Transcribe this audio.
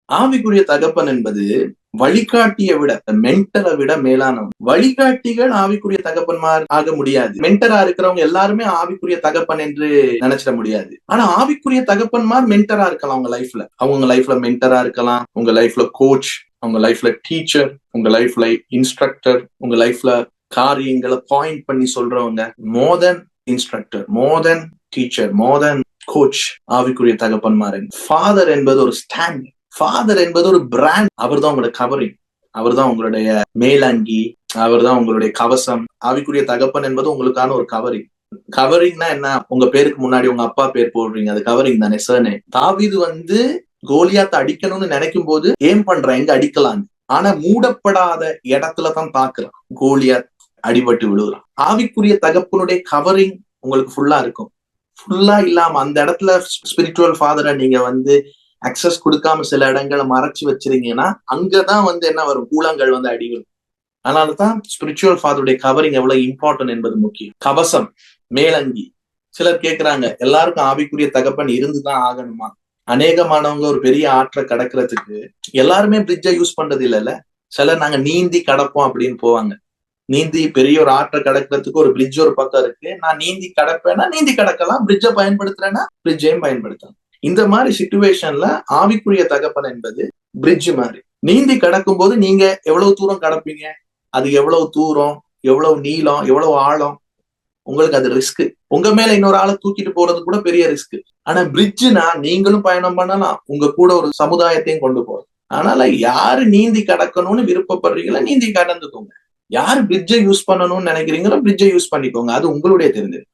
ஆவிக்குரிய தகப்பன் என்பது வழிகாட்டியை விட, மென்டரை விட மேலானவன். வழிகாட்டிகள் ஆவிக்குரிய தகப்பன்மார் ஆக முடியாது. மென்டரா இருக்கிறவங்க எல்லாருமே ஆவிக்குரிய தகப்பன் என்று நினைச்சிட முடியாது. ஆனா ஆவிக்குரிய தகப்பன்மார் மென்டரா இருக்கலாம் உங்க லைஃப்ல. அவங்க லைஃப்ல மென்டரா இருக்கலாம், உங்க லைஃப்ல கோச், உங்க லைஃப்ல டீச்சர், உங்க லைஃப்ல இன்ஸ்ட்ரக்டர், உங்க லைஃப்ல காரியங்களை பாயிண்ட் பண்ணி சொல்றவங்க. மோர் தென் இன்ஸ்ட்ரக்டர், மோர் தென் டீச்சர், மோர் தென் கோச், ஆவிக்குரிய தகப்பன்மாரன். ஃபாதர் என்பது ஒரு ஸ்டாண்ட், ஃபாதர் என்பது ஒரு பிராண்ட். அவர் தான் உங்களோட கவரிங், அவர் தான் உங்களுடைய மேலங்கி, அவர் தான் உங்களுடைய கவசம். ஆவிக்குரிய தகப்பன் என்பது உங்களுக்கான ஒரு கவரிங். கவரிங்னா என்ன? உங்க பேருக்கு முன்னாடி உங்க அப்பா பேர் போடுறீங்க, அது கவரிங் தானே. சர்னே தாவீது கோலியாத்தை அடிக்கணும்னு நினைக்கும் போது ஏம் பண்றான் எங்க அடிக்கலாம், ஆனா மூடப்படாத இடத்துலதான் பாக்குறான், கோலியாத் அடிபட்டு விழுகிறான். ஆவிக்குரிய தகப்பனுடைய கவரிங் உங்களுக்கு ஃபுல்லா இருக்கும். ஃபுல்லா இல்லாம அந்த இடத்துல ஸ்பிரிச்சுவல் ஃபாதரை நீங்க அக்சஸ் கொடுக்காம சில இடங்களை மறைச்சு வச்சிருந்தீங்கன்னா அங்கதான் என்ன வரும், கூலங்கள் அடிகளும். அதனாலதான் ஸ்பிரிச்சுவல் ஃபாதருடைய கவரிங் எவ்வளவு இம்பார்ட்டன்ட் என்பது முக்கியம். கவசம், மேலங்கி. சிலர் கேட்கிறாங்க, எல்லாருக்கும் ஆவிக்குரிய தகப்பன் இருந்துதான் ஆகணுமா? அநேகமானவங்க ஒரு பெரிய ஆற்றை கடக்கிறதுக்கு எல்லாருமே பிரிட்ஜை யூஸ் பண்றது இல்லைல்ல. சிலர் நாங்க நீந்தி கடப்போம் அப்படின்னு போவாங்க. நீந்தி பெரிய ஒரு ஆற்றை கடக்கிறதுக்கு ஒரு பிரிட்ஜ் ஒரு பக்கம் இருக்கு. நான் நீந்தி கடப்பேன்னா நீந்தி கடக்கலாம், பிரிட்ஜை பயன்படுத்துறேன்னா பிரிட்ஜையும் பயன்படுத்தலாம். இந்த மாதிரி சிச்சுவேஷன்ல ஆவிக்குரிய தகப்பன் என்பது பிரிட்ஜ் மாதிரி. நீந்தி கடக்கும் போது நீங்க எவ்வளவு தூரம் கடப்பீங்க, அது எவ்வளவு தூரம், எவ்வளவு நீளம், எவ்வளவு ஆழம், உங்களுக்கு அது ரிஸ்க். உங்க மேல இன்னொரு ஆளை தூக்கிட்டு போறது கூட பெரிய ரிஸ்க். ஆனா பிரிட்ஜ்னா நீங்களும் பயணம் பண்ணலாம், உங்க கூட ஒரு சமுதாயத்தையும் கொண்டு போறது. அதனால யாரு நீந்தி கடக்கணும்னு விருப்பப்படுறீங்களோ நீந்தி கடந்துக்கோங்க. யாரு பிரிட்ஜை யூஸ் பண்ணணும்னு நினைக்கிறீங்களோ பிரிட்ஜை யூஸ் பண்ணிக்கோங்க. அது உங்களுடைய தெரிஞ்சது.